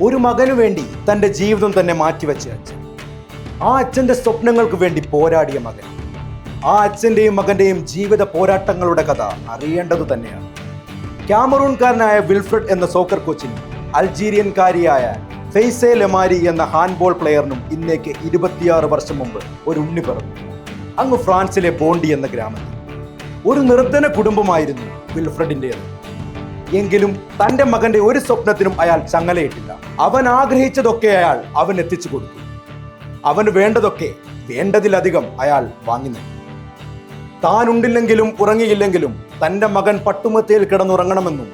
ഒരു മകനു വേണ്ടി തൻ്റെ ജീവിതം തന്നെ മാറ്റിവെച്ച അച്ഛൻ, ആ അച്ഛൻ്റെ സ്വപ്നങ്ങൾക്ക് വേണ്ടി പോരാടിയ മകൻ, ആ അച്ഛൻ്റെയും മകൻ്റെയും ജീവിത പോരാട്ടങ്ങളുടെ കഥ അറിയേണ്ടത് തന്നെയാണ്. ക്യാമറൂൺകാരനായ വിൽഫ്രഡ് എന്ന സോക്കർ കോച്ചിനും അൾജീരിയൻകാരിയായ ഫെയ്സെ ലെമാരി എന്ന ഹാൻഡ്ബോൾ പ്ലെയറിനും ഇന്നേക്ക് 26 വർഷം മുമ്പ് ഒരു ഉണ്ണി പിറന്നു. അങ്ങ് ഫ്രാൻസിലെ ബോണ്ടി എന്ന ഗ്രാമത്തിൽ. ഒരു നിർധന കുടുംബമായിരുന്നു വിൽഫ്രഡിൻ്റേത്. എങ്കിലും തൻ്റെ മകന്റെ ഒരു സ്വപ്നത്തിനും അയാൾ ചങ്ങലയിട്ടില്ല. അവൻ ആഗ്രഹിച്ചതൊക്കെ അവൻ എത്തിച്ചു കൊടുത്തു. അവന് വേണ്ടതൊക്കെ വേണ്ടതിലധികം അയാൾ വാങ്ങി നൽകി. താനുണ്ടില്ലെങ്കിലും ഉറങ്ങിയില്ലെങ്കിലും തൻ്റെ മകൻ പട്ടുമത്തയിൽ കിടന്നുറങ്ങണമെന്നും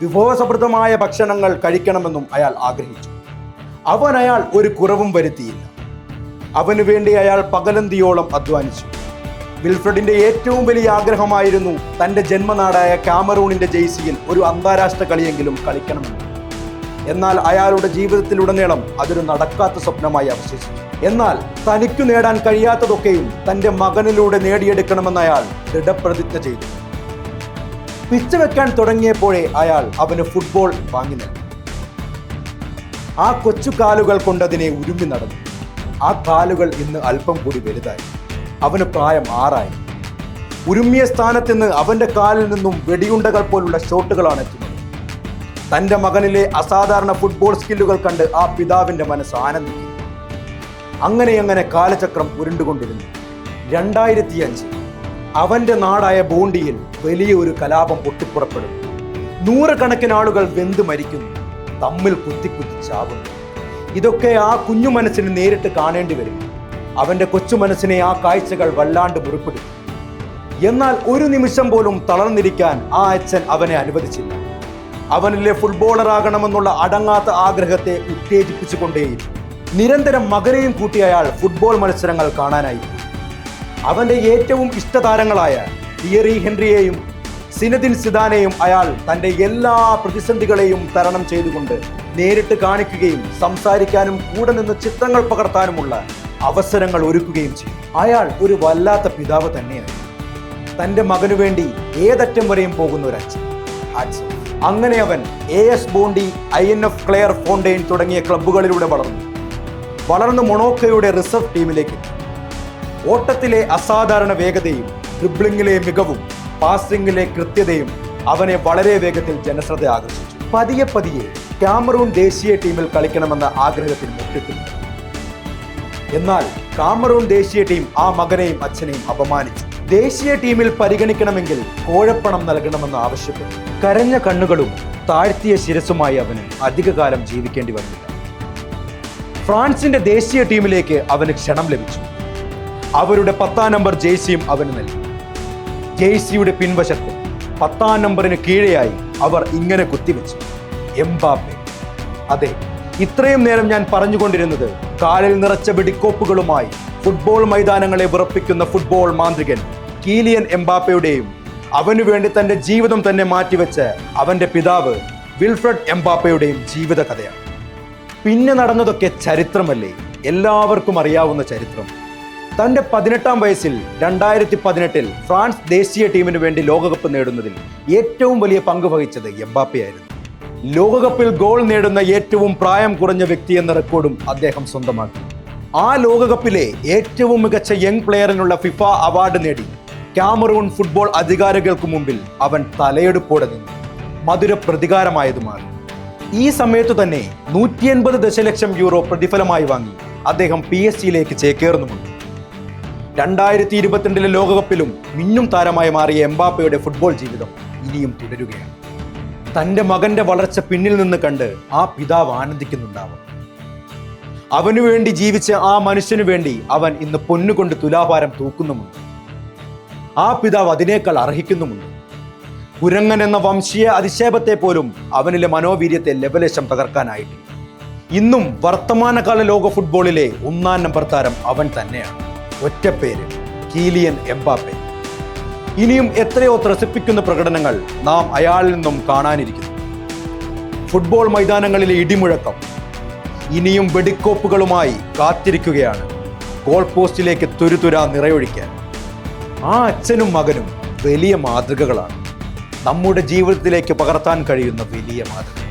വിഭവസമൃദ്ധമായ ഭക്ഷണങ്ങൾ കഴിക്കണമെന്നും അയാൾ ആഗ്രഹിച്ചു. അയാൾ ഒരു കുറവും വരുത്തിയില്ല. അവന് വേണ്ടി അയാൾ പകലന്തിയോളം അധ്വാനിച്ചു. വിൽഫ്രഡിന്റെ ഏറ്റവും വലിയ ആഗ്രഹമായിരുന്നു തൻ്റെ ജന്മനാടായ കാമറൂണിന്റെ ജേഴ്സിയിൽ ഒരു അന്താരാഷ്ട്ര കളിയെങ്കിലും കളിക്കണമെന്ന്. എന്നാൽ അയാളുടെ ജീവിതത്തിലുടനീളം അതൊരു നടക്കാത്ത സ്വപ്നമായി അവശേഷിച്ചു. എന്നാൽ തനിക്കു നേടാൻ കഴിയാത്തതൊക്കെയും തൻ്റെ മകനിലൂടെ നേടിയെടുക്കണമെന്ന് അയാൾ ദൃഢപ്രതിജ്ഞ ചെയ്തു. പിച്ച് വെക്കാൻ തുടങ്ങിയപ്പോഴേ അവന് ഫുട്ബോൾ വാങ്ങി നൽകി. ആ കൊച്ചു കാലുകൾ കൊണ്ടതിനെ ഉരുമ്മി നടന്നു. ആ കാലുകൾ ഇന്ന് അല്പം കൂടി വലുതായി. അവന് പ്രായം 6 ആയി. ഉരുമ്മിയ സ്ഥാനത്ത് നിന്ന് അവന്റെ കാലിൽ നിന്നും വെടിയുണ്ടകൾ പോലുള്ള ഷോട്ടുകളാണ് എത്തുന്നത്. തൻ്റെ മകനിലെ അസാധാരണ ഫുട്ബോൾ സ്കില്ലുകൾ കണ്ട് ആ പിതാവിന്റെ മനസ്സ് ആനന്ദിക്കുന്നു. അങ്ങനെ കാലചക്രം ഉരുണ്ടുകൊണ്ടിരുന്നു. 2005 അവന്റെ നാടായ ബോണ്ടിയിൽ വലിയ ഒരു കലാപം പൊട്ടിപ്പുറപ്പെടുന്നു. 100 കണക്കിന് ആളുകൾ വെന്ത് മരിക്കുന്നു, തമ്മിൽ കുത്തി ചാവുന്നു. ഇതൊക്കെ ആ കുഞ്ഞു മനസ്സിന് നേരിട്ട് കാണേണ്ടി വരും. അവന്റെ കൊച്ചു മനസ്സിനെ ആ കാഴ്ചകൾ വല്ലാണ്ട് മുറിപ്പെടുത്തി. എന്നാൽ ഒരു നിമിഷം പോലും തളർന്നിരിക്കാൻ ആ അച്ഛൻ അവനെ അനുവദിച്ചില്ല. അവനിലെ ഫുട്ബോളറാകണമെന്നുള്ള അടങ്ങാത്ത ആഗ്രഹത്തെ ഉത്തേജിപ്പിച്ചുകൊണ്ടേയിരുന്നു. നിരന്തരം മകനെയും കൂട്ടി അയാൾ ഫുട്ബോൾ മത്സരങ്ങൾ കാണാനായി. അവന്റെ ഏറ്റവും ഇഷ്ടതാരങ്ങളായ തിയറി ഹെൻറിയെയും സിനദിൻ സിദാനെയും അയാൾ തൻ്റെ എല്ലാ പ്രതിസന്ധികളെയും തരണം ചെയ്തുകൊണ്ട് നേരിട്ട് കാണിക്കുകയും സംസാരിക്കാനും കൂടെ നിന്ന് ചിത്രങ്ങൾ പകർത്താനുമുള്ള അവസരങ്ങൾ ഒരുക്കുകയും ചെയ്യും. അയാൾ ഒരു വല്ലാത്ത പിതാവ് തന്നെയാണ്. തൻ്റെ മകനു വേണ്ടി ഏതറ്റം വരെയും പോകുന്ന ഒരു അച്ഛൻ. അങ്ങനെ അവൻ AS Bondy, INF Clairefontaine തുടങ്ങിയ ക്ലബ്ബുകളിലൂടെ വളർന്ന് മൊണോക്കോയുടെ റിസർവ് ടീമിലേക്ക്. ഓട്ടത്തിലെ അസാധാരണ വേഗതയും ഡ്രിബ്ലിംഗിലെ മികവും പാസിംഗിലെ കൃത്യതയും അവനെ വളരെ വേഗത്തിൽ ജനശ്രദ്ധ ആകർഷിച്ചു. പതിയെ കാമറൂൺ ദേശീയ ടീമിൽ കളിക്കണമെന്ന ആഗ്രഹത്തിന് മുട്ടിട്ടു. എന്നാൽ കാമറൂൺ ദേശീയ ടീം ആ മകനെയും അച്ഛനെയും അപമാനിച്ചു. ദേശീയ ടീമിൽ പരിഗണിക്കണമെങ്കിൽ കോഴപ്പണം നൽകണമെന്ന് ആവശ്യപ്പെട്ടു. കരഞ്ഞ കണ്ണുകളും താഴ്ത്തിയ ശിരസുമായി അവന് അധികകാലം ജീവിക്കേണ്ടി വന്നില്ല. ഫ്രാൻസിന്റെ ദേശീയ ടീമിലേക്ക് അവന് ക്ഷണം ലഭിച്ചു. അവരുടെ 10ാം നമ്പർ ജേഴ്സിയും അവന് നൽകി. ജേഴ്സിയുടെ പിൻവശത്ത് 10ാം നമ്പറിന് കീഴെയായി അവർ ഇങ്ങനെ കുത്തിവെച്ചു: എംബാപ്പെ. അതെ, ഇത്രയും നേരം ഞാൻ പറഞ്ഞുകൊണ്ടിരുന്നത് കാലിൽ നിറച്ച വെടിക്കോപ്പുകളുമായി ഫുട്ബോൾ മൈതാനങ്ങളെ വിറപ്പിക്കുന്ന ഫുട്ബോൾ മാന്ത്രികൻ കീലിയൻ എംബാപ്പയുടെയും അവനു വേണ്ടി തൻ്റെ ജീവിതം തന്നെ മാറ്റിവെച്ച അവൻ്റെ പിതാവ് വിൽഫ്രഡ് എംബാപ്പയുടെയും ജീവിത കഥയാണ്. പിന്നെ നടന്നതൊക്കെ ചരിത്രമല്ലേ, എല്ലാവർക്കും അറിയാവുന്ന ചരിത്രം. തൻ്റെ 18ാം വയസ്സിൽ 2018 ഫ്രാൻസ് ദേശീയ ടീമിന് വേണ്ടി ലോകകപ്പ് നേടുന്നതിൽ ഏറ്റവും വലിയ പങ്ക് വഹിച്ചത് എംബാപ്പയായിരുന്നു. ലോകകപ്പിൽ ഗോൾ നേടുന്ന ഏറ്റവും പ്രായം കുറഞ്ഞ വ്യക്തി എന്ന റെക്കോർഡും അദ്ദേഹം സ്വന്തമാക്കി. ആ ലോകകപ്പിലെ ഏറ്റവും മികച്ച യങ് പ്ലെയറിനുള്ള ഫിഫ അവാർഡ് നേടി കാമറൂൺ ഫുട്ബോൾ അധികാരികൾക്ക് മുമ്പിൽ അവൻ തലയെടുപ്പോടെ നിന്നു. മധുര പ്രതികാരമായത് മാറി. ഈ സമയത്തു തന്നെ 180 ദശലക്ഷം യൂറോ പ്രതിഫലമായി വാങ്ങി അദ്ദേഹം PSG ചേക്കേറുന്നുമുണ്ട്. 2022 ലോകകപ്പിലും മിന്നും താരമായി മാറിയ എംബാപ്പയുടെ ഫുട്ബോൾ ജീവിതം ഇനിയും തുടരുകയാണ്. തൻ്റെ മകന്റെ വളർച്ച പിന്നിൽ നിന്ന് കണ്ട് ആ പിതാവ് ആനന്ദിക്കുന്നുണ്ടാവും. അവനു വേണ്ടി ജീവിച്ച ആ മനുഷ്യനു വേണ്ടി അവൻ ഇന്ന് പൊന്നുകൊണ്ട് തുലാഭാരം തൂക്കുന്നുമുണ്ട്. ആ പിതാവ് അതിനേക്കാൾ അർഹിക്കുന്നുമുണ്ട്. കുരങ്ങൻ എന്ന വംശീയ അധിക്ഷേപത്തെ പോലും അവനിലെ മനോവീര്യത്തെ ലവലേശം തകർക്കാനായിട്ടില്ല. ഇന്നും വർത്തമാനകാല ലോക ഫുട്ബോളിലെ 1ാം നമ്പർ താരം അവൻ തന്നെയാണ്. ഒറ്റപ്പേര്: കീലിയൻ എംബാപ്പെ. ഇനിയും എത്രയോ ത്രസിപ്പിക്കുന്ന പ്രകടനങ്ങൾ നാം അയാളിൽ നിന്നും കാണാനിരിക്കുന്നു. ഫുട്ബോൾ മൈതാനങ്ങളിലെ ഇടിമുഴക്കം ഇനിയും വെടിക്കോപ്പുകളുമായി കാത്തിരിക്കുകയാണ് ഗോൾ പോസ്റ്റിലേക്ക് തുരുതുരാ നിറയൊഴിക്കാൻ. ആ അച്ഛനും മകനും വലിയ മാതൃകകളാണ്, നമ്മുടെ ജീവിതത്തിലേക്ക് പകർത്താൻ കഴിയുന്ന വലിയ മാതൃക.